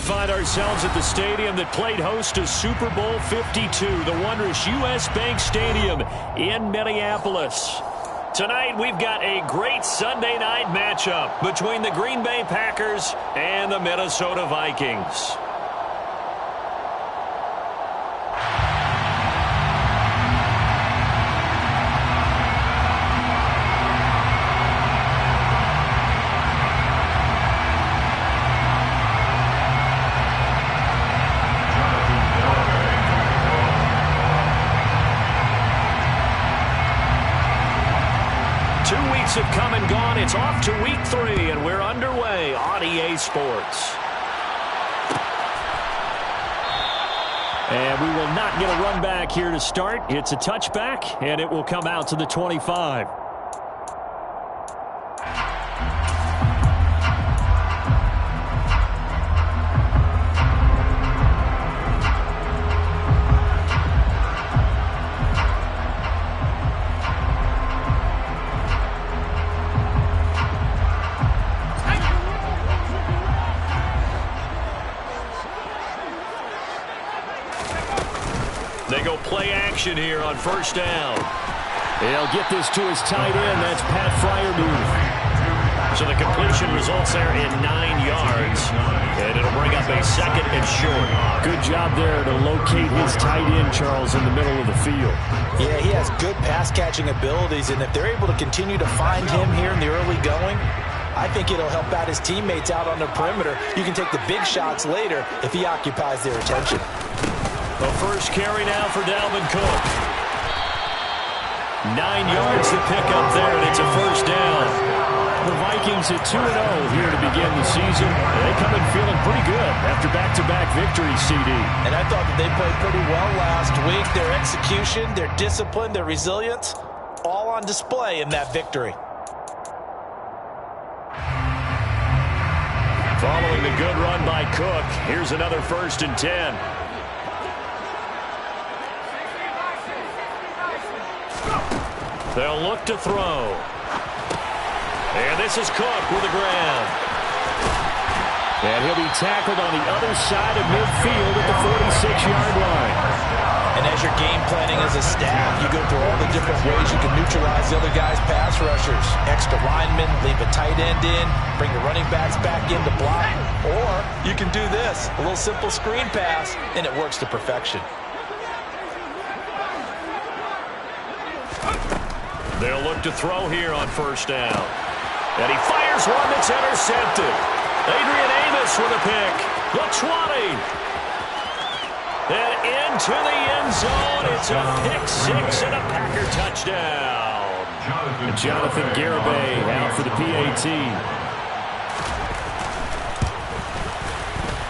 find ourselves at the stadium that played host to Super Bowl 52, the wondrous U.S. Bank Stadium in Minneapolis. Tonight, we've got a great Sunday night matchup between the Green Bay Packers and the Minnesota Vikings. Have come and gone. It's off to week 3, and we're underway on EA Sports. And we will not get a run back here to start. It's a touchback, and it will come out to the 25. They go play action here on first down. They'll get this to his tight end. That's Pat Fryermuth. So the completion results there in 9 yards. And it'll bring up a 2nd and short. Good job there to locate his tight end, Charles, in the middle of the field. Yeah, he has good pass-catching abilities, and if they're able to continue to find him here in the early going, I think it'll help out his teammates out on the perimeter. You can take the big shots later if he occupies their attention. The first carry now for Dalvin Cook. 9 yards to pick up there, and it's a first down. The Vikings at 2-0 here to begin the season. They come in feeling pretty good after back-to-back victories, CD. And I thought that they played pretty well last week. Their execution, their discipline, their resilience, all on display in that victory. Following the good run by Cook, here's another 1st and 10. They'll look to throw. And this is Cook with the grab. And he'll be tackled on the other side of midfield at the 46-yard line. And as you're game planning as a staff, you go through all the different ways you can neutralize the other guy's pass rushers. Extra linemen, leave a tight end in, bring the running backs back in to block. Or you can do this, a little simple screen pass, and it works to perfection. They'll look to throw here on first down. And he fires one that's intercepted. Adrian Amos with a pick. The 20. And into the end zone. It's a pick-6 and a Packer touchdown. And Jonathan Garibay out for the PAT.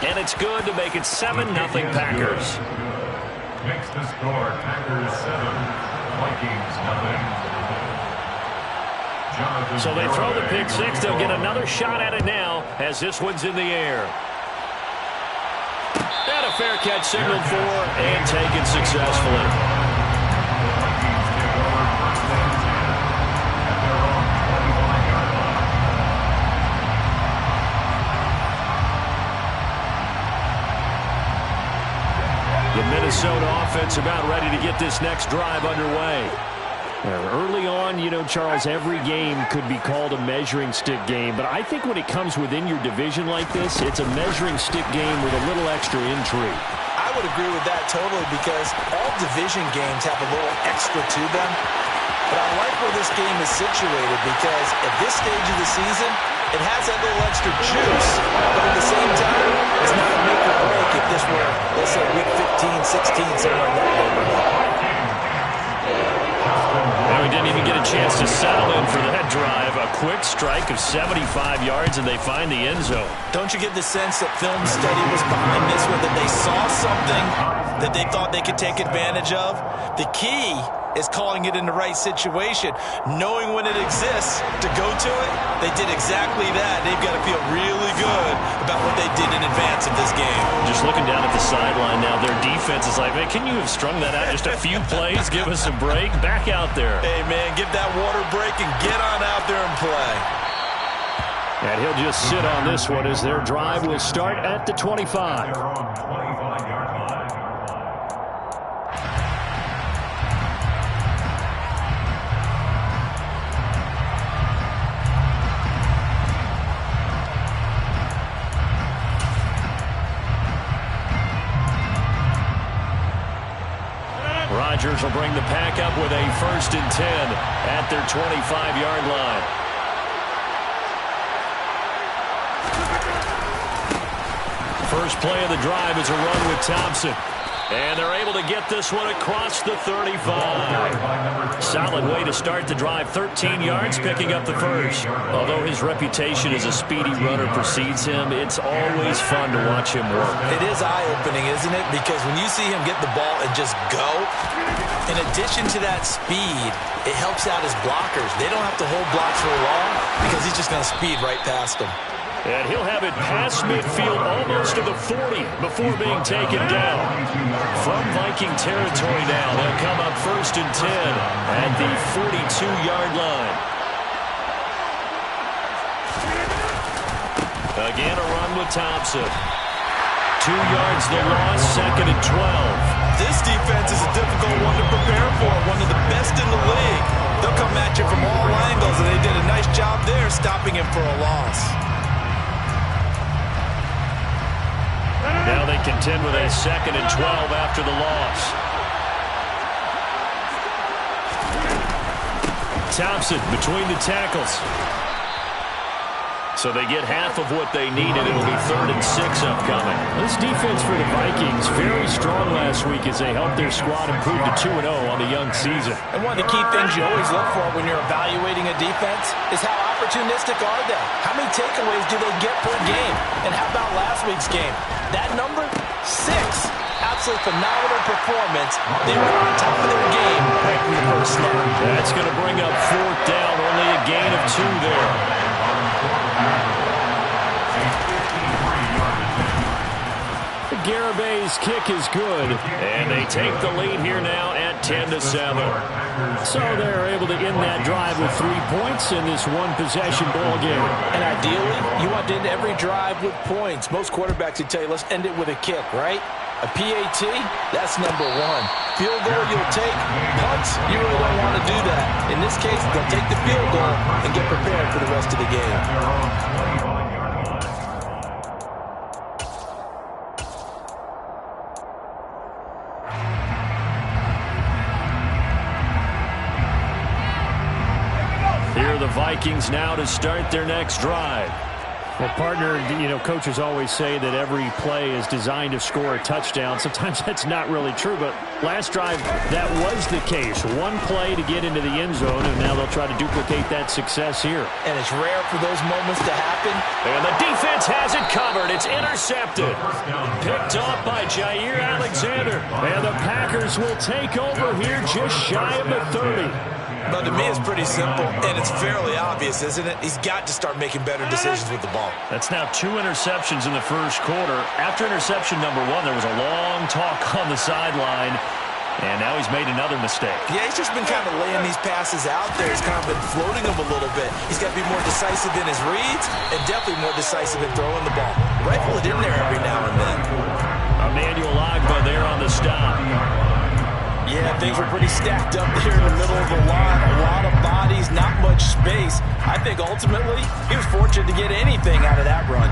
And it's good to make it 7-0 Packers. Makes the score Packers 7, Vikings 0. So they throw the pick-6. They'll get another shot at it now as this one's in the air. And a fair catch signaled for and taken successfully. The Minnesota offense about ready to get this next drive underway. Early on, you know, Charles, every game could be called a measuring stick game. But I think when it comes within your division like this, it's a measuring stick game with a little extra intrigue. I would agree with that totally because all division games have a little extra to them. But I like where this game is situated because at this stage of the season, it has that little extra juice. But at the same time, it's not a make or break if this were, let's say, week 15, 16, somewhere in that neighborhood. We didn't even get a chance to settle in for that drive. A quick strike of 75 yards, and they find the end zone. Don't you get the sense that film study was behind this one, that they saw something that they thought they could take advantage of? The key is calling it in the right situation, knowing when it exists to go to it. They did exactly that. They've got to feel really good about what they did in advance of this game. Just looking down at the sideline now, their defense is like, man, can you have strung that out just a few plays? Give us a break. Back out there. Hey, man, give that water break and get on out there and play. And he'll just sit on this one as their drive will start at the 25. They're on 25-yard line. Rodgers will bring the pack up with a 1st and 10 at their 25-yard line. First play of the drive is a run with Thompson. And they're able to get this one across the 35. Solid way to start the drive. 13 yards, picking up the first. Although his reputation as a speedy runner precedes him, it's always fun to watch him work. It is eye-opening, isn't it? Because when you see him get the ball and just go, in addition to that speed, it helps out his blockers. They don't have to hold blocks for long because he's just going to speed right past them. And he'll have it past midfield almost to the 40 before being taken down. From Viking territory now, they'll come up 1st and 10 at the 42-yard line. Again, a run with Thompson. 2 yards the loss, 2nd and 12. This defense is a difficult one to prepare for, one of the best in the league. They'll come at you from all angles, and they did a nice job there stopping him for a loss. Now they contend with a 2nd and 12 after the loss. Thompson between the tackles. So they get half of what they needed. It'll be 3rd and 6 upcoming. This defense for the Vikings, very strong last week as they helped their squad improve to 2-0 on the young season. And one of the key things you always look for when you're evaluating a defense is how opportunistic are they? How many takeaways do they get per game? And how about last week's game? That number, 6. Absolutely phenomenal performance. They were on top of their game right from the first snap. That's going to bring up 4th down. Only a gain of 2 there. Garabay's kick is good, and they take the lead here now at 10-7. So they're able to end that drive with 3 points in this one-possession ball game. And ideally, you want to end every drive with points. Most quarterbacks would tell you, let's end it with a kick, right? A PAT, that's number 1. Field goal you'll take. Punts, you really don't want to do that. In this case, they'll take the field goal and get prepared for the rest of the game. Here are the Vikings now to start their next drive. Well, partner, coaches always say that every play is designed to score a touchdown. Sometimes that's not really true, but last drive, that was the case. One play to get into the end zone, and now they'll try to duplicate that success here. And it's rare for those moments to happen. And the defense has it covered. It's intercepted. Picked off by Jair Alexander. And the Packers will take over here just shy of the 30. But to me, it's pretty simple, and it's fairly obvious, isn't it? He's got to start making better decisions with the ball. That's now 2 interceptions in the first quarter. After interception number 1, there was a long talk on the sideline, and now he's made another mistake. Yeah, he's just been kind of laying these passes out there. He's kind of been floating them a little bit. He's got to be more decisive in his reads and definitely more decisive in throwing the ball. Rifle it in there every now and then. Emmanuel Ogbah there on the stop. Yeah, things were pretty stacked up there in the middle of the line. A lot of bodies, not much space. I think ultimately he was fortunate to get anything out of that run.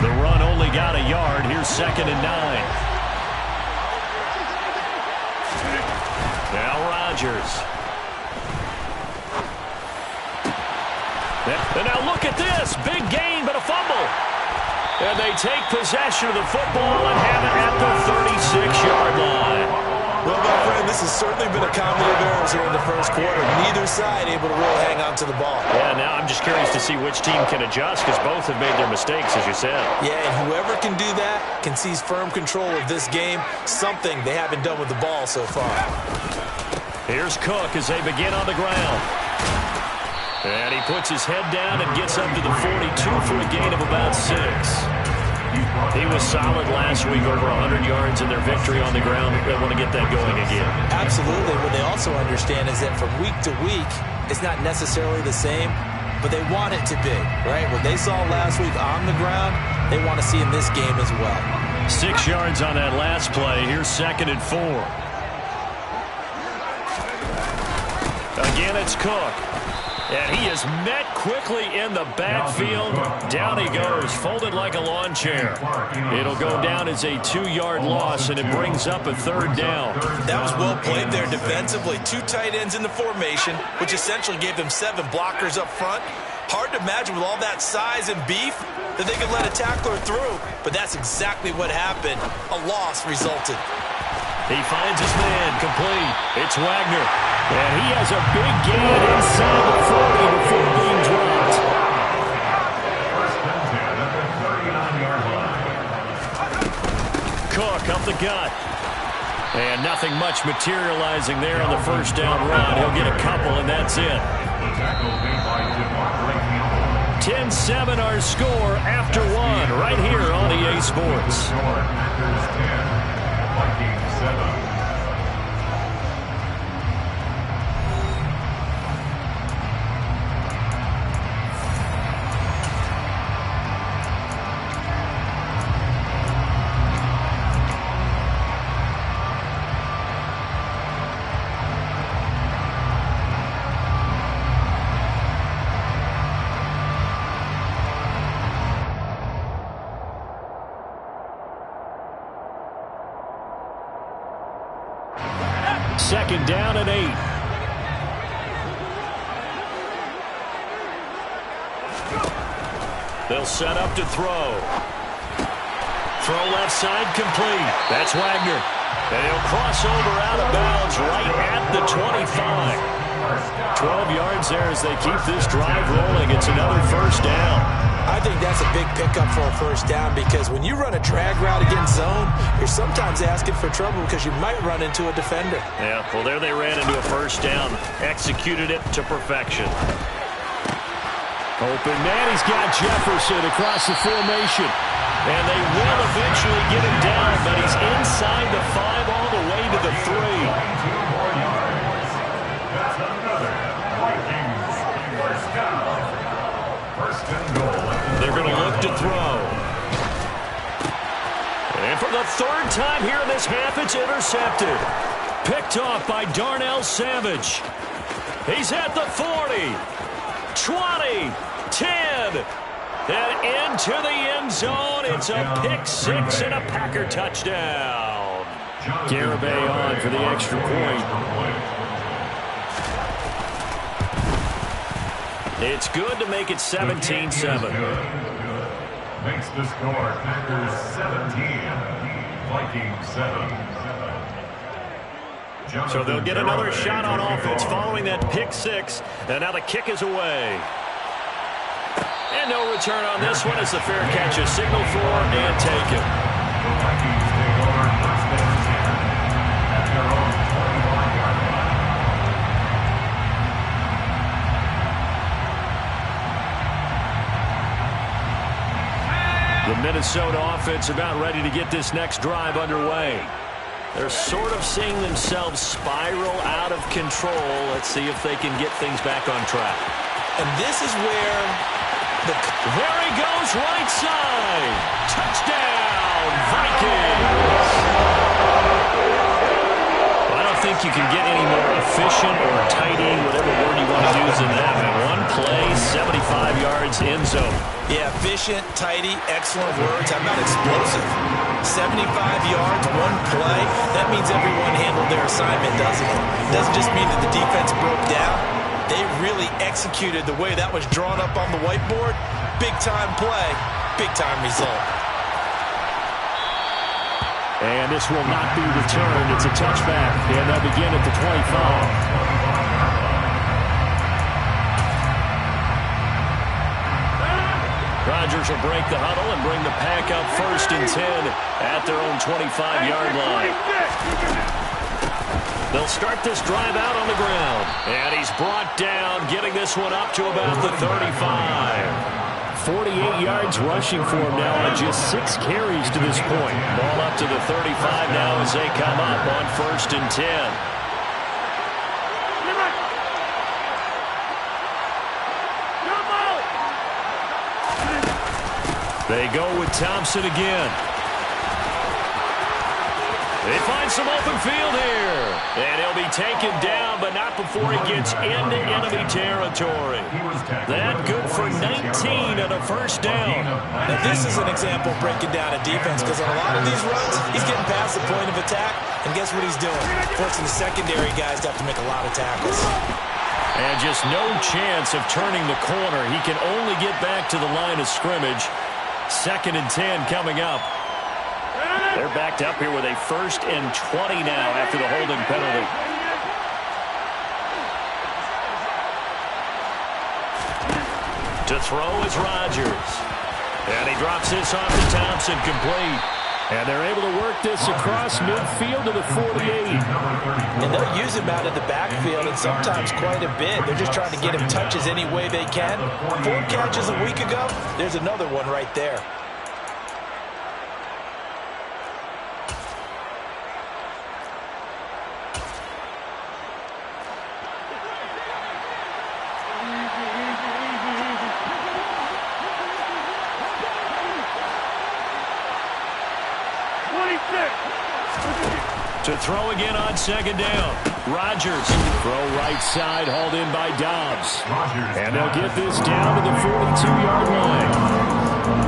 The run only got a yard. Here's 2nd and 9. Now Rodgers. And now look at this. Big gain, but a fumble. And they take possession of the football and have it at the 36-yard line. Well, my friend, this has certainly been a comedy of errors here in the first quarter. Neither side able to really hang on to the ball. Yeah, now I'm just curious to see which team can adjust because both have made their mistakes, as you said. Yeah, and whoever can do that can seize firm control of this game, something they haven't done with the ball so far. Here's Cook as they begin on the ground. And he puts his head down and gets up to the 42 for a gain of about 6. He was solid last week, over 100 yards in their victory on the ground. They want to get that going again. Absolutely. What they also understand is that from week to week, it's not necessarily the same. but they want it to be, right? What they saw last week on the ground, they want to see in this game as well. 6 yards on that last play. Here's 2nd and 4. Again, it's Cook. And he is met quickly in the backfield. Down he goes, folded like a lawn chair. It'll go down as a 2-yard loss, and it brings up a 3rd down. That was well played there defensively. 2 tight ends in the formation, which essentially gave them 7 blockers up front. Hard to imagine with all that size and beef that they could let a tackler through, but that's exactly what happened. A loss resulted. He finds his man, complete. It's Wagner. And he has a big gain inside the 40 before being dropped. First and 10 at the 39-yard line. Cook up the gut. And nothing much materializing there on the first down run. He'll get a couple, and that's it. The tackle made by DeMarco Campbell. 10-7 our score after 1 right here on EA Sports. Packers 10, Vikings 7. Second down and 8. They'll set up to throw. Throw left side complete. That's Wagner. And he'll cross over out of bounds right at the 25. 12 yards there as they keep this drive rolling. It's another first down. I think that's a big pickup for a first down because when you run a drag route against zone, you're sometimes asking for trouble because you might run into a defender. Yeah, well, there they ran into a first down. Executed it to perfection. Open man, he's got Jefferson across the formation. And they will eventually get him down, but he's inside the 5 all the way to the 3. 2 more yards. That's another Vikings first down. First and goal. They're going to look to throw. And for the 3rd time here in this half, it's intercepted. Picked off by Darnell Savage. He's at the 40, 20, 10, and into the end zone. It's a pick 6 and a Packer touchdown. Garibay on for the extra point. It's good to make it 17-7. Makes the score Packers 17, Vikings 7. So they'll get another shot on offense following that pick 6. And now the kick is away. And no return on this one as the fair catch is signaled for and taken. The Vikings take over first and 10 at their own 25-yard line. The Minnesota offense about ready to get this next drive underway. They're sort of seeing themselves spiral out of control. Let's see if they can get things back on track. And this is where there he goes, right side. Touchdown, Vikings. I don't think you can get any more efficient or tidy, whatever word you want to use in that. One play, 75 yards, end zone. Yeah, efficient, tidy, excellent words. How about explosive? 75 yards, one play. That means everyone handled their assignment, doesn't it? Doesn't just mean that the defense broke down. They really executed the way that was drawn up on the whiteboard. Big-time play, big-time result. And this will not be returned. It's a touchback, and they'll begin at the 25. Rodgers will break the huddle and bring the Pack up first and 10 at their own 25-yard line. They'll start this drive out on the ground. And he's brought down, getting this one up to about the 35. 48 yards rushing for him now on just 6 carries to this point. Ball up to the 35 now as they come up on first and 10. They go with Thompson again. They find some open field here. And he'll be taken down, but not before he gets into enemy territory. That good for 19 and a first down. Now, this is an example of breaking down a defense, because on a lot of these runs, he's getting past the point of attack, and guess what he's doing? Forcing the secondary guys to have to make a lot of tackles. And just no chance of turning the corner. He can only get back to the line of scrimmage. 2nd and 10 coming up. They're backed up here with a 1st and 20 now after the holding penalty. To throw is Rodgers. And he drops this off to Thompson, complete. And they're able to work this across midfield to the 48. And they'll use him out of the backfield, and sometimes quite a bit. They're just trying to get him touches any way they can. 4 catches a week ago. There's another one right there. To throw again on 2nd down. Rodgers. Throw right side, hauled in by Dobbs. And they'll get this down to the 42-yard line.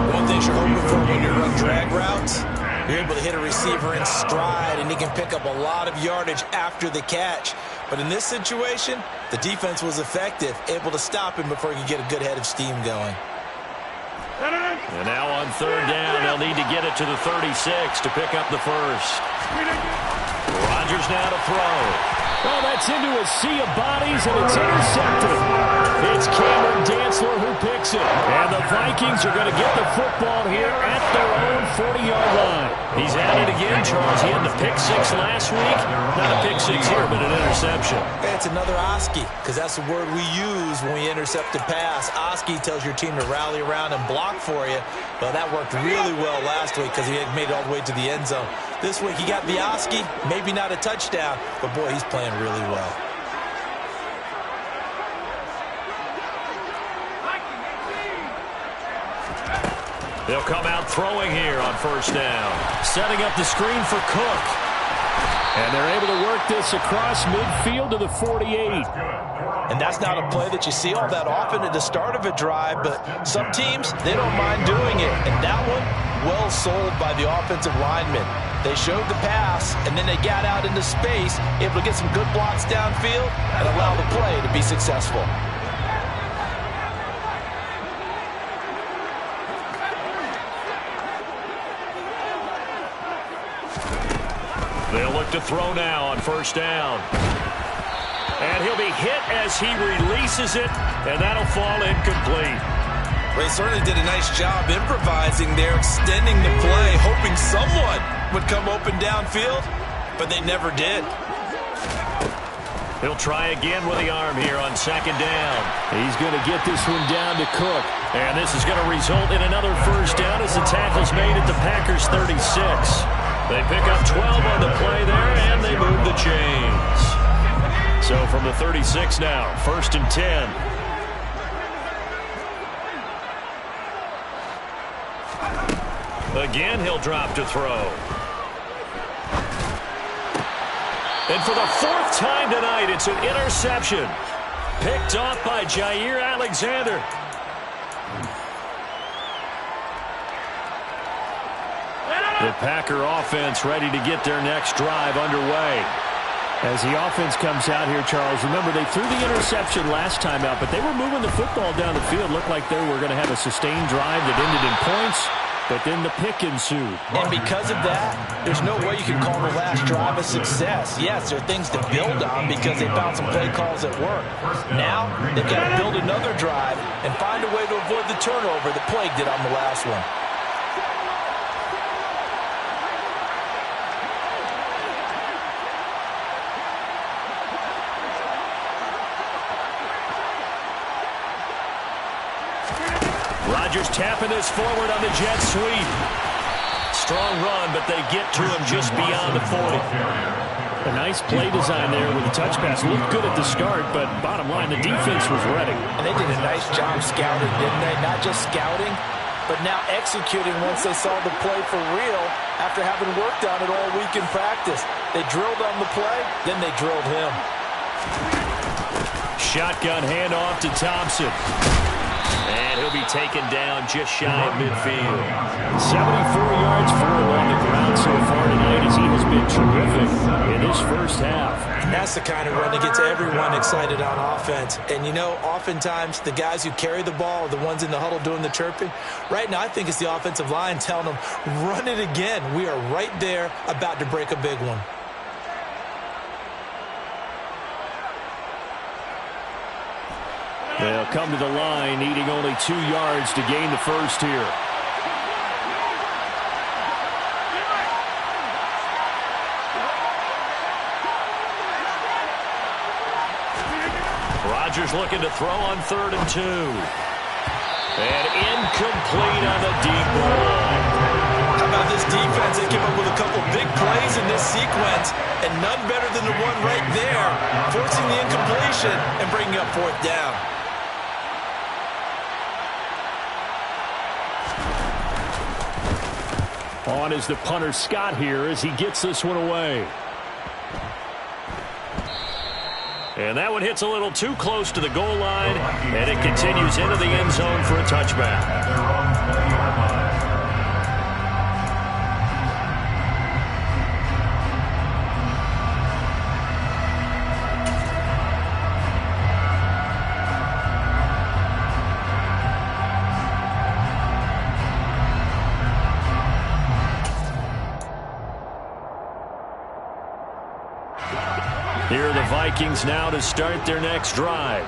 One thing you're hoping for when you run drag routes, you're able to hit a receiver in stride, and he can pick up a lot of yardage after the catch. But in this situation, the defense was effective, able to stop him before he could get a good head of steam going. And now on 3rd down, they'll need to get it to the 36 to pick up the first. Rodgers now to throw. Oh, that's into a sea of bodies, and it's intercepted. It's Cameron Dantzler who picks it. And the Vikings are going to get the football here at their own 40-yard line. He's at it again, Charles. He had the pick 6 last week. Not a pick 6 here, but an interception. It's another Oski, because that's the word we use when we intercept a pass. Oski tells your team to rally around and block for you. Well, that worked really well last week because he had made it all the way to the end zone. This week he got the Oski, maybe not a touchdown, but boy, he's playing really well. They'll come out throwing here on 1st down. Setting up the screen for Cook. And they're able to work this across midfield to the 48. And that's not a play that you see all that often at the start of a drive, but some teams, they don't mind doing it. And that one, well sold by the offensive lineman. They showed the pass, and then they got out into space, able to get some good blocks downfield and allow the play to be successful. They'll look to throw now on 1st down. And he'll be hit as he releases it, and that'll fall incomplete. Well, he certainly did a nice job improvising there, extending the play, hoping someone would come open downfield, but they never did. He'll try again with the arm here on 2nd down. He's going to get this one down to Cook. And this is going to result in another 1st down as the tackle's made at the Packers' 36. They pick up 12 on the play there, and they move the chains. So from the 36 now, 1st and 10. Again, he'll drop to throw. And for the 4th time tonight, it's an interception. Picked off by Jair Alexander. The Packer offense ready to get their next drive underway. As the offense comes out here, Charles, remember they threw the interception last time out, but they were moving the football down the field. Looked like they were going to have a sustained drive that ended in points, but then the pick ensued. And because of that, there's no way you can call the last drive a success. Yes, there are things to build on because they found some play calls that work. Now, they've got to build another drive and find a way to avoid the turnover that plagued it on the last one. Rodgers tapping this forward on the jet sweep. Strong run, but they get to him just beyond the 40. A nice play design there with the touch pass. Looked good at the start, but bottom line, the defense was ready. And they did a nice job scouting, didn't they? Not just scouting, but now executing once they saw the play for real after having worked on it all week in practice. They drilled on the play, then they drilled him. Shotgun handoff to Thompson. And he'll be taken down just shy of midfield. 74 yards for him on the ground so far tonight as he has been terrific in his first half. And that's the kind of run that gets everyone excited on offense. And, you know, oftentimes the guys who carry the ball are the ones in the huddle doing the chirping. Right now, I think it's the offensive line telling them, run it again. We are right there about to break a big one. They'll come to the line, needing only 2 yards to gain the first here. Rodgers looking to throw on 3rd and 2. And incomplete on the deep ball. How about this defense? They came up with a couple big plays in this sequence, and none better than the one right there, forcing the incompletion and bringing up 4th down. On is the punter Scott here as he gets this one away. And that one hits a little too close to the goal line, and it continues into the end zone for a touchback. Here are the Vikings now to start their next drive.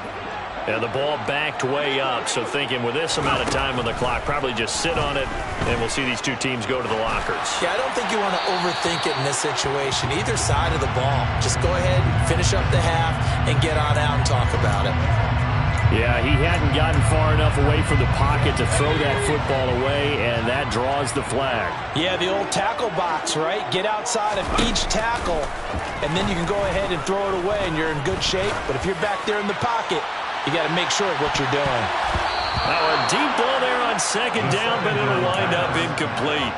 And the ball backed way up, so thinking with this amount of time on the clock, probably just sit on it, and we'll see these two teams go to the lockers. Yeah, I don't think you want to overthink it in this situation. Either side of the ball. Just go ahead, finish up the half, and get on out and talk about it. Yeah, he hadn't gotten far enough away from the pocket to throw that football away, and that draws the flag. Yeah, the old tackle box, right? Get outside of each tackle, and then you can go ahead and throw it away, and you're in good shape. But if you're back there in the pocket, you got to make sure of what you're doing. Now a deep ball there on 2nd down, but it'll wind up incomplete.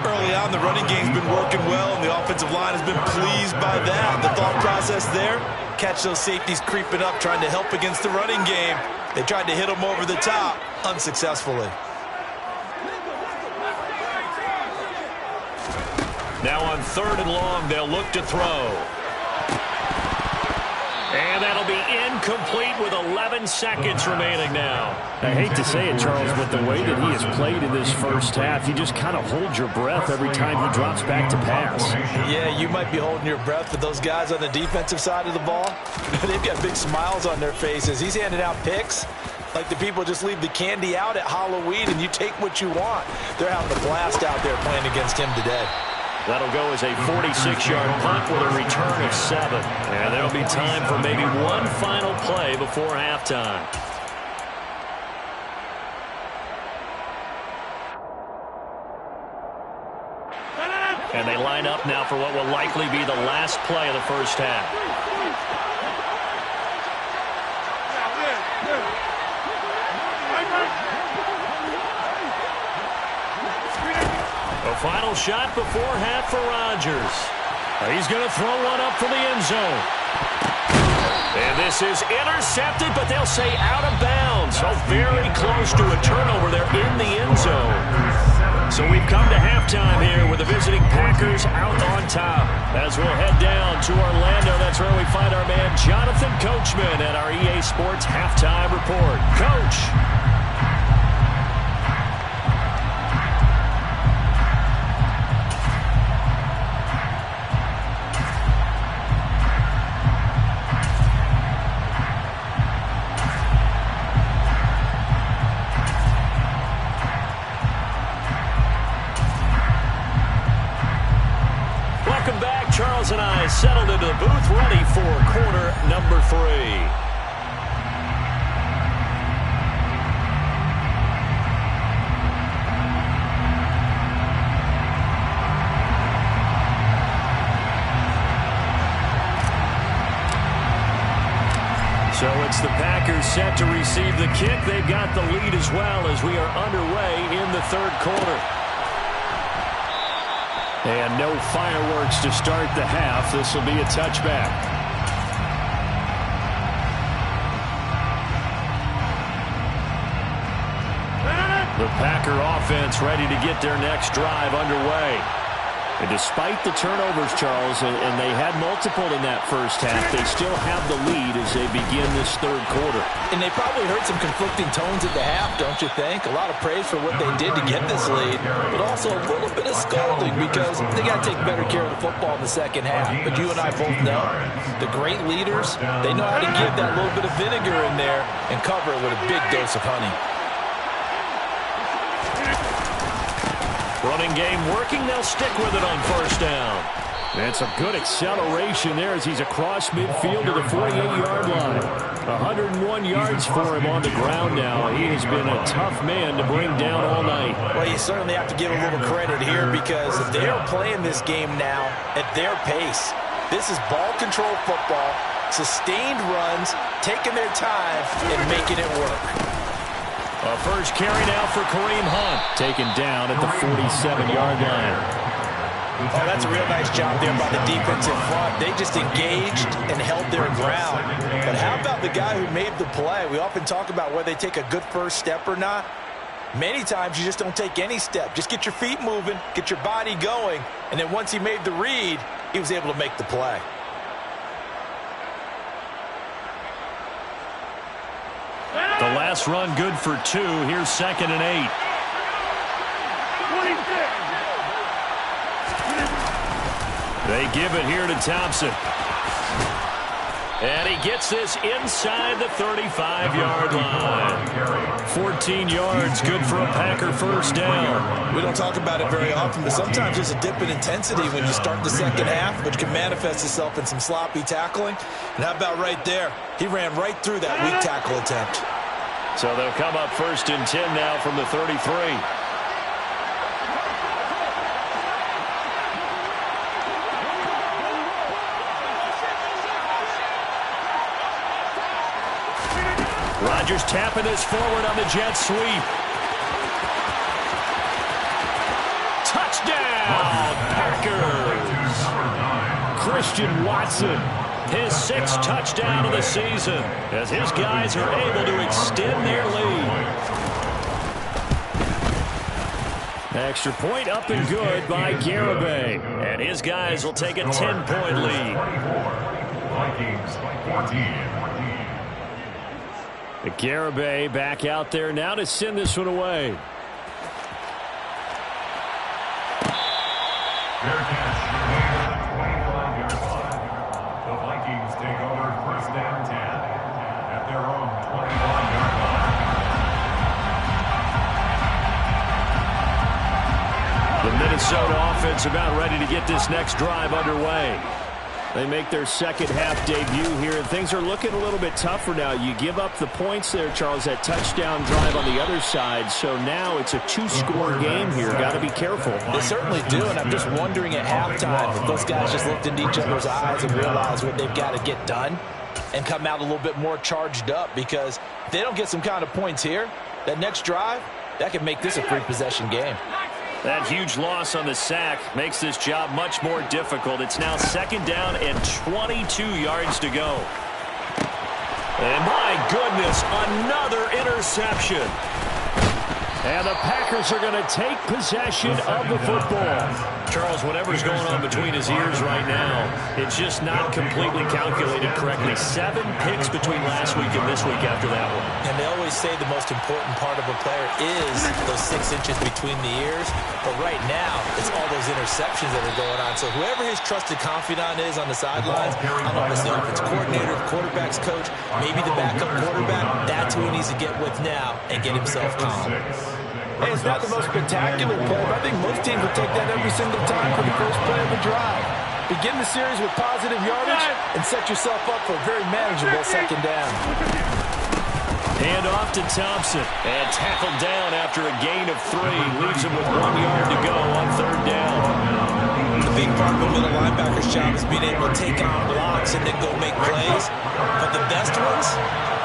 Early on, the running game's been working well, and the offensive line has been pleased by that. The thought process there, catch those safeties creeping up, trying to help against the running game. They tried to hit them over the top, unsuccessfully. Now on 3rd and long, they'll look to throw. And that'll be incomplete with 11 seconds remaining now. I hate to say it, Charles, but the way that he has played in this first half, you just kind of hold your breath every time he drops back to pass. Yeah, you might be holding your breath, but those guys on the defensive side of the ball, they've got big smiles on their faces. He's handing out picks like the people just leave the candy out at Halloween and you take what you want. They're having a blast out there playing against him today. That'll go as a 46-yard punt with a return of 7. And there'll be time for maybe one final play before halftime. And they line up now for what will likely be the last play of the first half. A final shot before half for Rodgers. He's going to throw one up for the end zone. And this is intercepted, but they'll say out of bounds. So very close to a turnover there in the end zone. So we've come to halftime here with the visiting Packers out on top. As we'll head down to Orlando, that's where we find our man Jonathan Coachman at our EA Sports Halftime Report. Coach. Charles and I settled into the booth, ready for quarter number 3. So it's the Packers set to receive the kick. They've got the lead as well as we are underway in the third quarter. And no fireworks to start the half. This will be a touchback. The Packer offense ready to get their next drive underway. And despite the turnovers, Charles, and they had multiple in that first half, they still have the lead as they begin this third quarter. And they probably heard some conflicting tones at the half, don't you think? A lot of praise for what they did to get this lead, but also a little bit of scolding because they got to take better care of the football in the second half. But you and I both know the great leaders, they know how to give that little bit of vinegar in there and cover it with a big dose of honey. Running game working. They'll stick with it on first down. That's a good acceleration there as he's across midfield to the 48-yard line. 101 yards for him on the ground now. He has been a tough man to bring down all night. Well, you certainly have to give a little credit here because they're playing this game now at their pace. This is ball control football, sustained runs, taking their time and making it work. A first carry now for Kareem Hunt. Taken down at the 47-yard line. Oh, that's a real nice job there by the defense in front. They just engaged and held their ground. But how about the guy who made the play? We often talk about whether they take a good first step or not. Many times you just don't take any step. Just get your feet moving, get your body going, and then once he made the read, he was able to make the play. The last run good for 2. Here's 2nd and 8. They give it here to Thompson. And he gets this inside the 35-yard line. 14 yards, good for a Packer first down. We don't talk about it very often, but sometimes there's a dip in intensity when you start the second half, which can manifest itself in some sloppy tackling. And how about right there? He ran right through that weak tackle attempt. So they'll come up 1st and 10 now from the 33. Rodgers tapping this forward on the jet sweep. Touchdown, Packers! Christian Watson, his 6th touchdown of the season, as his guys are able to extend their lead. Extra point up and good by Garibay. And his guys will take a 10-point lead. Vikings 14. Garibay back out there now to send this one away. Fair catch made at the 25-yard line. The Vikings take over 1st and 10 at their own 21-yard line. The Minnesota offense about ready to get this next drive underway. They make their second half debut here, and things are looking a little bit tougher now. You give up the points there, Charles, that touchdown drive on the other side. So now it's a 2-score game here. Got to be careful. They certainly do, and I'm just wondering at halftime if those guys just looked into each other's eyes and realized what they've got to get done and come out a little bit more charged up, because if they don't get some kind of points here, that next drive, that could make this a 3-possession game. That huge loss on the sack makes this job much more difficult. It's now 2nd down and 22 yards to go. And my goodness, another interception. And the Packers are going to take possession of the football. Charles, whatever's going on between his ears right now, it's just not completely calculated correctly. 7 picks between last week and this week after that one. And they always say the most important part of a player is those 6 inches between the ears. But right now, it's all those interceptions that are going on. So whoever his trusted confidant is on the sidelines, I don't know if it's the offense coordinator, the quarterback's coach, maybe the backup quarterback, that's who he needs to get with now and get himself calm. Hey, it's not the most spectacular play, but I think most teams will take that every single time for the first play of the drive. Begin the series with positive yardage and set yourself up for a very manageable second down. Hand off to Thompson, and tackled down after a gain of 3. Leaves him with 1 yard to go on 3rd down. The big part of the middle linebacker's job is being able to take on blocks and then go make plays. But the best ones,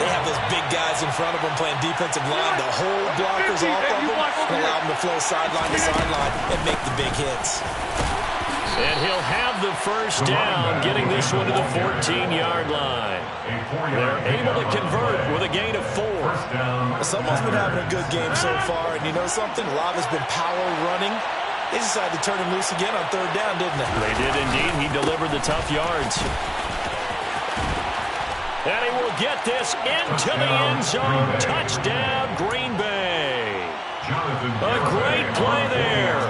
They have those big guys in front of them playing defensive line to hold blockers off of them and allow them to flow sideline to sideline and make the big hits. And he'll have the first down, getting this one to the 14-yard line. They're able to convert with a gain of 4. Someone's been having a good game so far, and you know something? A lot has been power running. They decided to turn him loose again on third down, didn't they? They did indeed. He delivered the tough yards. And he will get this into the end zone. Touchdown, Green Bay. A great play there.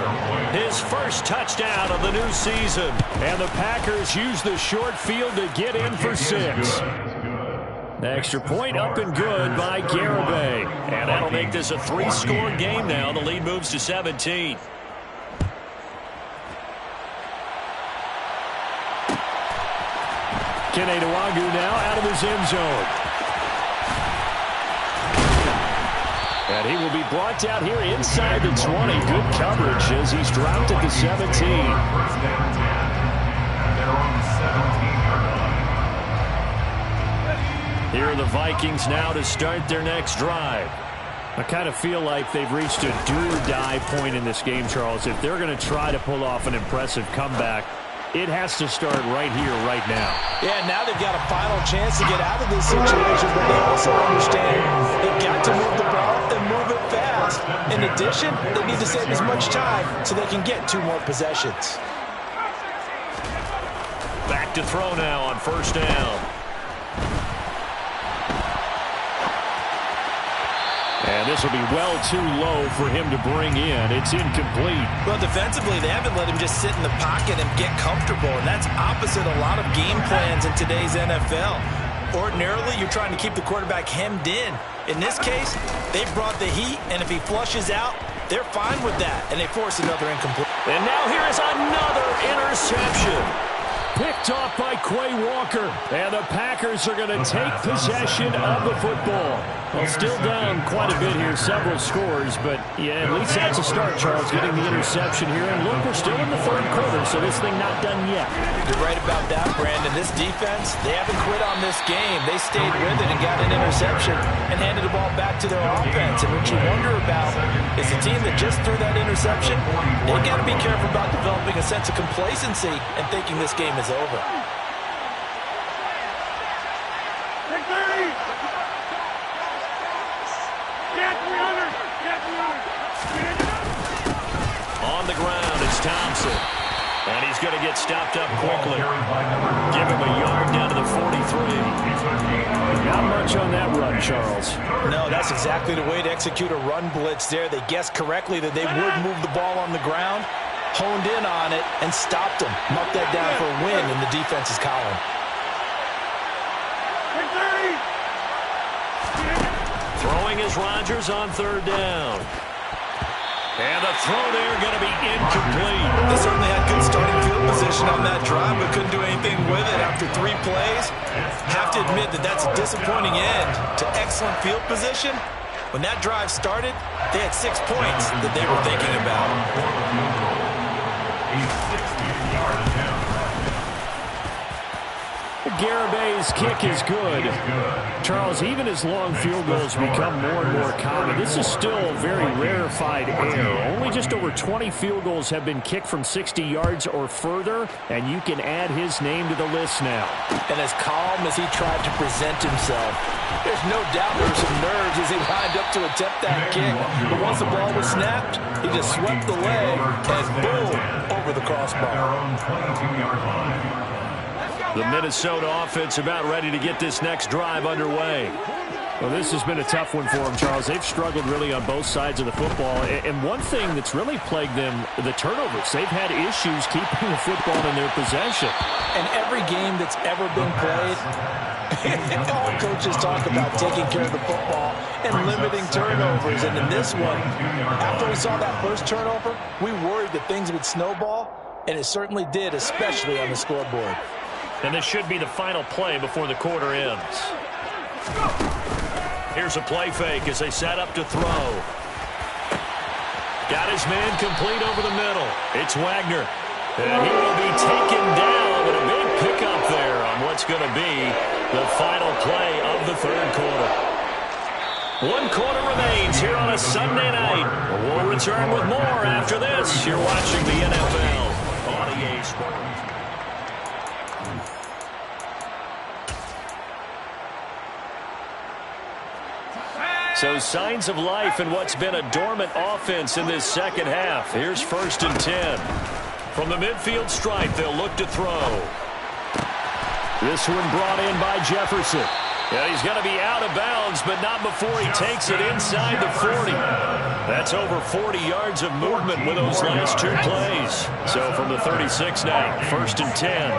His first touchdown of the new season. And the Packers use the short field to get in for 6. The extra point up and good by Garibay. And that'll make this a 3-score game now. The lead moves to 17. Kene Nwagu now out of his end zone. And he will be brought down here inside the 20. Good coverage as he's dropped at the 17. Here are the Vikings now to start their next drive. I kind of feel like they've reached a do-or-die point in this game, Charles. If they're going to try to pull off an impressive comeback, it has to start right here, right now. Yeah, now they've got a final chance to get out of this situation, but they also understand they've got to move the ball and move it fast. In addition, they need to save as much time so they can get 2 more possessions. Back to throw now on first down. And this will be well too low for him to bring in. It's incomplete. Well, defensively, they haven't let him just sit in the pocket and get comfortable, and that's opposite a lot of game plans in today's NFL. Ordinarily, you're trying to keep the quarterback hemmed in. In this case, they brought the heat, and if he flushes out, they're fine with that, and they force another incomplete. And now here is another interception. Picked off by Quay Walker. And the Packers are going to take possession of the football. Well, still down quite a bit here, several scores, but yeah, at least that's a start, Charles, getting the interception here. And look, we're still in the third quarter, so this thing not done yet. You're right about that, Brandon. This defense, they haven't quit on this game. They stayed with it and got an interception and handed the ball back to their offense. And what you wonder about is the team that just threw that interception, they've got to be careful about developing a sense of complacency and thinking this game is over. On the ground, it's Thompson. And he's going to get stopped up quickly. Give him a yard down to the 43. Not much on that run, Charles. No, that's exactly the way to execute a run blitz there. They guessed correctly that they would move the ball on the ground, honed in on it, and stopped him. Marked that down for a win in the defense's column. Throwing is Rodgers on third down. And the throw there going to be incomplete. They certainly had good starting field position on that drive, but couldn't do anything with it after 3 plays. Have to admit that that's a disappointing end to excellent field position. When that drive started, they had 6 points that they were thinking about. Garibay's kick is good. Charles, even as long field goals become more and more common, this is still a very rarefied air. Only just over 20 field goals have been kicked from 60 yards or further, and you can add his name to the list now. And as calm as he tried to present himself, there's no doubt there were some nerves as he lined up to attempt that kick. But once the ball was snapped, he just swept the leg and boom, over the crossbar. The Minnesota offense about ready to get this next drive underway. Well, this has been a tough one for them, Charles. They've struggled really on both sides of the football. And one thing that's really plagued them, the turnovers. They've had issues keeping the football in their possession. And every game that's ever been played, all coaches talk about taking care of the football and limiting turnovers. And in this one, after we saw that first turnover, we worried that things would snowball, and it certainly did, especially on the scoreboard. And this should be the final play before the quarter ends. Here's a play fake as they set up to throw. Got his man complete over the middle. It's Wagner. And he will be taken down but a big pickup there on what's going to be the final play of the third quarter. 1 quarter remains here on a Sunday night. We'll return with more after this. You're watching the NFL on EA Sports. So signs of life in what's been a dormant offense in this second half. Here's 1st and 10. From the midfield stripe, they'll look to throw. This one brought in by Jefferson. Yeah, he's going to be out of bounds, but not before he takes it inside the 40. That's over 40 yards of movement with those last 2 plays. So from the 36 now, 1st and 10.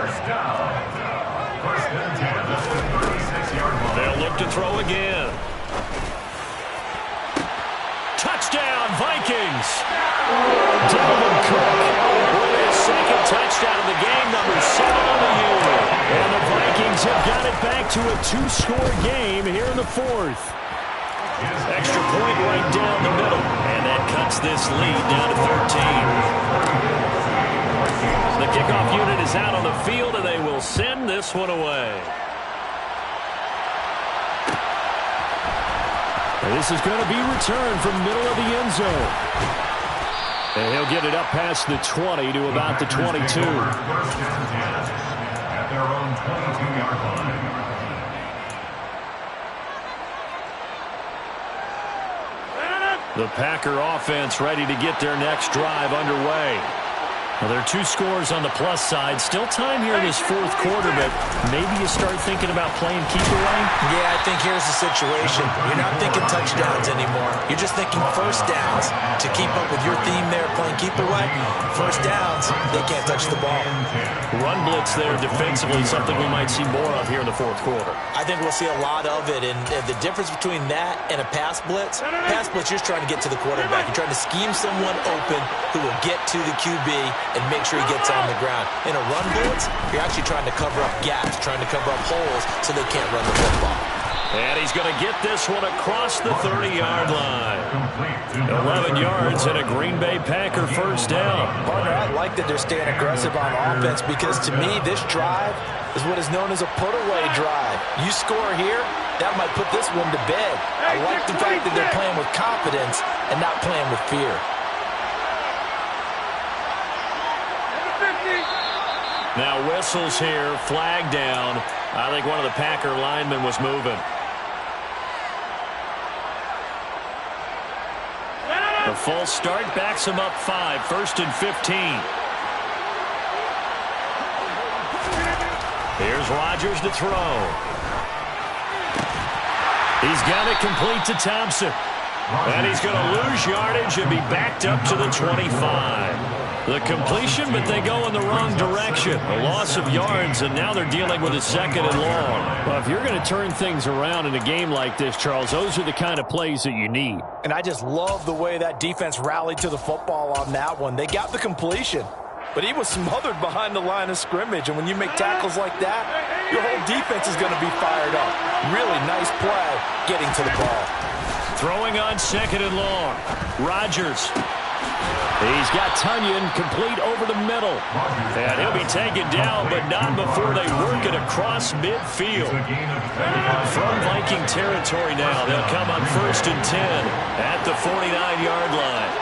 They'll look to throw again. Touchdown, Vikings! Dalvin Cook with his 2nd touchdown of the game, number 7 on the year. And the Vikings have got it back to a 2-score game here in the 4th. Extra point right down the middle, and that cuts this lead down to 13. The kickoff unit is out on the field, and they will send this one away. This is going to be returned from middle of the end zone. And he'll get it up past the 20 to about the 22. At their own 22-yard line. The Packer offense ready to get their next drive underway. Well, there are 2 scores on the plus side. Still time here in this 4th quarter, but maybe you start thinking about playing keep away? Yeah, I think here's the situation. You're not thinking touchdowns anymore. You're just thinking first downs. To keep up with your theme there, playing keep away, first downs, they can't touch the ball. Run blitz there defensively, something we might see more of here in the 4th quarter. I think we'll see a lot of it, and the difference between that and a pass blitz, you're just trying to get to the quarterback. You're trying to scheme someone open who will get to the QB and make sure he gets on the ground. In a run blitz, you're actually trying to cover up gaps, trying to cover up holes so they can't run the football. And he's going to get this one across the 30-yard line. 11 yards and a Green Bay Packer first down. Partner, I like that they're staying aggressive on offense because to me, this drive is what is known as a put-away drive. You score here, that might put this one to bed. I like the fact that they're playing with confidence and not playing with fear. Now whistles here, flag down. I think one of the Packer linemen was moving. The full start backs him up 5, 1st and 15. Here's Rodgers to throw. He's got it complete to Thompson. And he's going to lose yardage and be backed up to the 25. The completion, but they go in the wrong direction. A loss of yards, and now they're dealing with a 2nd and long. Well, if you're going to turn things around in a game like this, Charles, those are the kind of plays that you need. And I just love the way that defense rallied to the football on that one. They got the completion, but he was smothered behind the line of scrimmage. And when you make tackles like that, your whole defense is going to be fired up. Really nice play getting to the ball. Throwing on 2nd and long. Rodgers. He's got Tunyon complete over the middle. And he'll be taken down, but not before they work it across midfield. From Viking territory now, they'll come on 1st and 10 at the 49-yard line.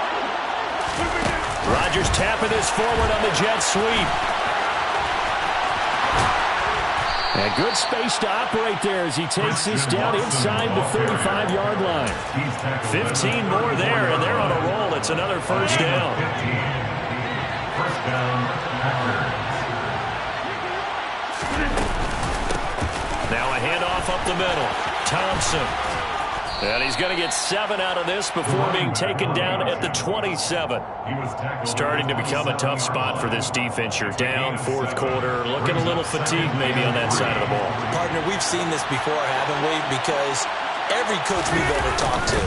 Rodgers tapping this forward on the jet sweep. And good space to operate there as he takes this down inside the 35-yard line. 15 more there, and they're on a roll. It's another first down. First down, Packers. Now a handoff up the middle. Thompson. And he's going to get 7 out of this before being taken down at the 27. Starting to become a tough spot for this defense. You're down 4th quarter, looking a little fatigued maybe on that side of the ball. Partner, we've seen this before, haven't we? Because every coach we've ever talked to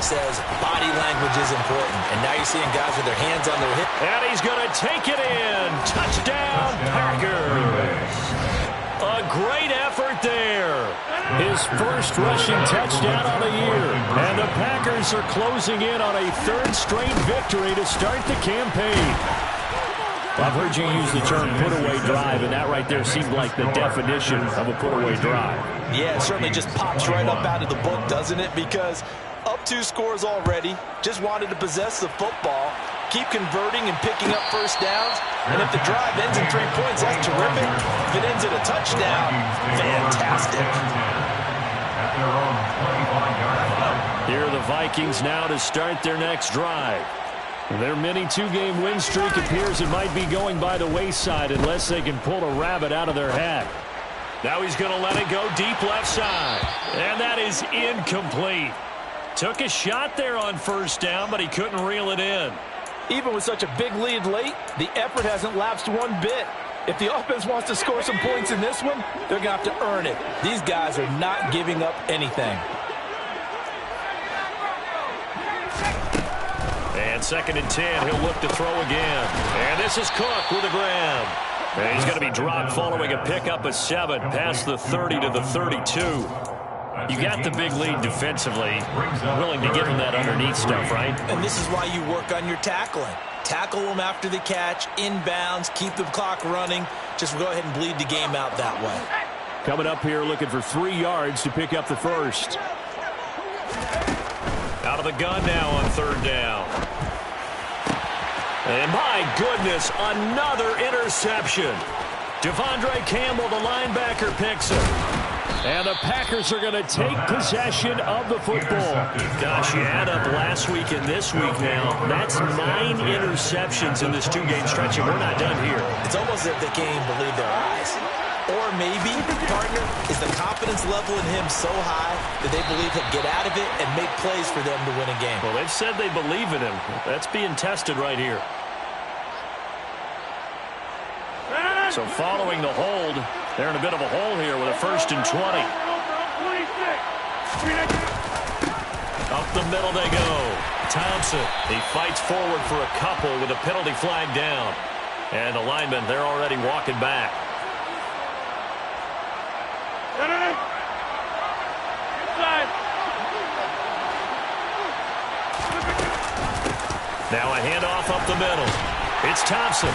says body language is important. And now you're seeing guys with their hands on their hips. And he's going to take it in. Touchdown, Packers. A great effort there. His first rushing touchdown on the year. And the Packers are closing in on a 3rd straight victory to start the campaign. I've heard you use the term put-away drive, and that right there seemed like the definition of a put-away drive. Yeah, it certainly just pops right up out of the book, doesn't it? Because up 2 scores already, just wanted to possess the football, keep converting and picking up first downs, and if the drive ends in 3 points, that's terrific. If it ends in a touchdown, fantastic. Here are the Vikings now to start their next drive. Their mini 2-game win streak appears it might be going by the wayside unless they can pull a rabbit out of their hat. Now he's going to let it go deep left side. And that is incomplete. Took a shot there on first down, but he couldn't reel it in. Even with such a big lead late, the effort hasn't lapsed one bit. If the offense wants to score some points in this one, they're going to have to earn it. These guys are not giving up anything. And 2nd and 10, he'll look to throw again. And this is Cook with a grab. And he's going to be dropped following a pickup of 7 past the 30 to the 32. You got the big lead defensively, willing to give him that underneath stuff, right? And this is why you work on your tackling. Tackle them after the catch, inbounds, keep the clock running. Just go ahead and bleed the game out that way. Coming up here looking for 3 yards to pick up the first. Out of the gun now on 3rd down. And my goodness, another interception. Devondre Campbell, the linebacker, picks it. And the Packers are going to take possession of the football. Gosh, you add up last week and this week now. That's 9 interceptions in this 2-game stretch, and we're not done here. It's almost as if they can't even believe their eyes. Or maybe, partner, is the confidence level in him so high that they believe he'll get out of it and make plays for them to win a game. Well, they've said they believe in him. That's being tested right here. So following the hold, they're in a bit of a hole here with a 1st and 20. Up the middle they go. Thompson, he fights forward for a couple with a penalty flag down. And the linemen, they're already walking back. Now a handoff up the middle. It's Thompson.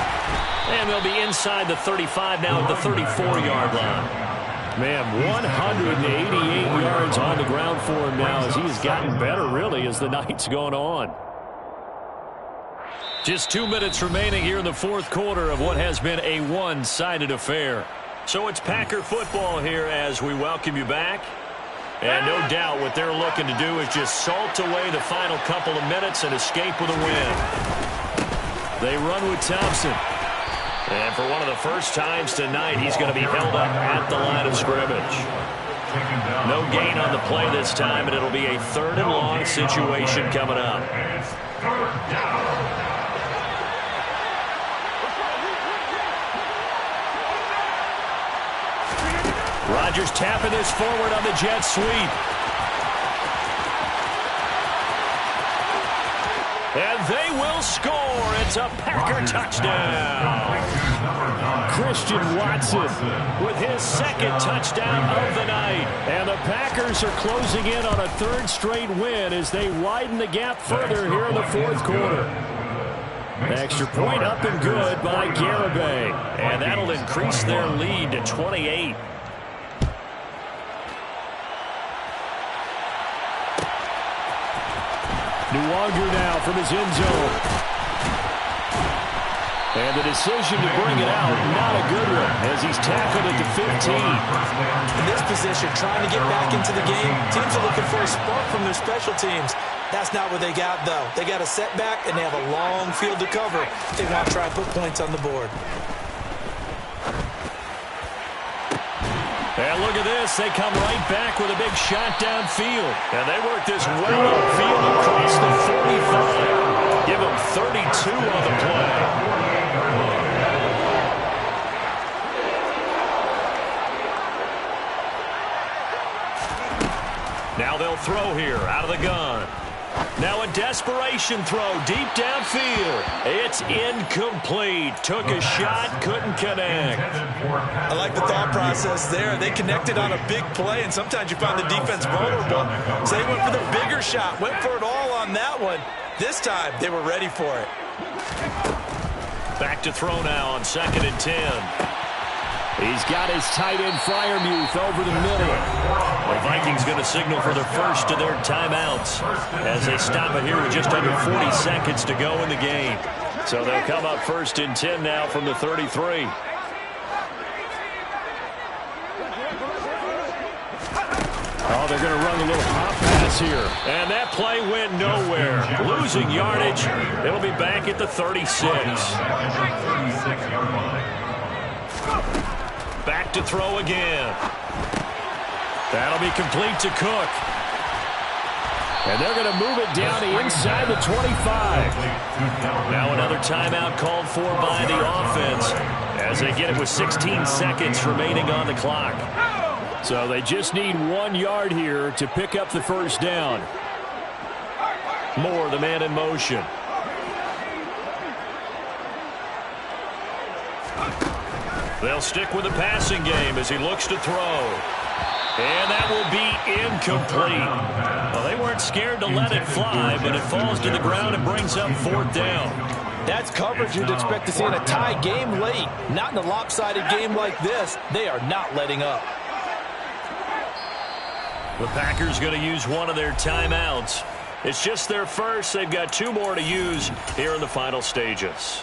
And they'll be inside the 35 now at the 34-yard line. Man, 188 yards on the ground for him now as he's gotten better, really, as the night's gone on. Just 2 minutes remaining here in the 4th quarter of what has been a one-sided affair. So it's Packer football here as we welcome you back. And no doubt what they're looking to do is just salt away the final couple of minutes and escape with a win. They run with Thompson. And for one of the first times tonight, he's going to be held up at the line of scrimmage. No gain on the play this time, and it'll be a 3rd and long situation coming up. Rodgers tapping this forward on the jet sweep. And they will score. It's a Packer touchdown. Christian Watson with his 2nd touchdown of the night. And the Packers are closing in on a 3rd straight win as they widen the gap further here in the 4th quarter. Extra point up and good by Garibay. And that'll increase their lead to 28. Nuwanger now from his end zone. And the decision to bring it out, not a good one, as he's tackled at the 15. In this position, trying to get back into the game, teams are looking for a spark from their special teams. That's not what they got, though. They got a setback, and they have a long field to cover. They want to try and put points on the board. And look at this. They come right back with a big shot downfield. And they work this well upfield across the 45. Give them 32 on the play. Now they'll throw here out of the gun. Now a desperation throw deep downfield. It's incomplete. Took a shot, couldn't connect. I like the thought process there. They connected on a big play, and sometimes you find the defense vulnerable. So they went for the bigger shot, went for it all on that one. This time, they were ready for it. Back to throw now on 2nd and 10. He's got his tight end Freiermuth over the middle. The Vikings going to signal for the first of their timeouts as they stop it here with just under 40 seconds to go in the game. So they'll come up 1st and 10 now from the 33. Oh, they're going to run a little pop pass here. And that play went nowhere. Losing yardage. It'll be back at the 36. Back to throw again. That'll be complete to Cook. And they're going to move it down to inside the 25. Now another timeout called for by the offense as they get it with 16 seconds remaining on the clock. So they just need 1 yard here to pick up the first down. Moore, the man in motion. They'll stick with the passing game as he looks to throw. And that will be incomplete. Well, they weren't scared to let it fly, but it falls to the ground and brings up 4th down. That's coverage you'd expect to see in a tie game late. Not in a lopsided game like this. They are not letting up. The Packers going to use one of their timeouts. It's just their first. They've got 2 more to use here in the final stages.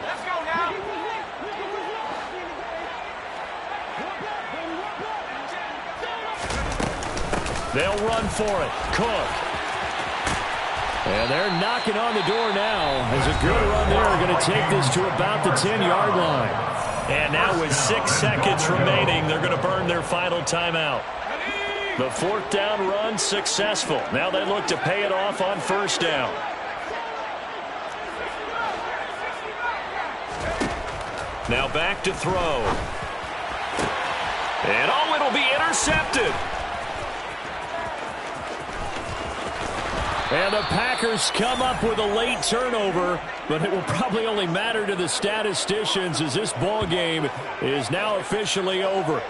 Let's go now. They'll run for it. Cook. And they're knocking on the door now. As a good run there, going to take this to about the 10-yard line. And now with 6 seconds remaining, they're going to burn their final timeout. The 4th down run successful. Now they look to pay it off on 1st down. Now back to throw. And oh, it'll be intercepted. And the Packers come up with a late turnover, but it will probably only matter to the statisticians as this ball game is now officially over.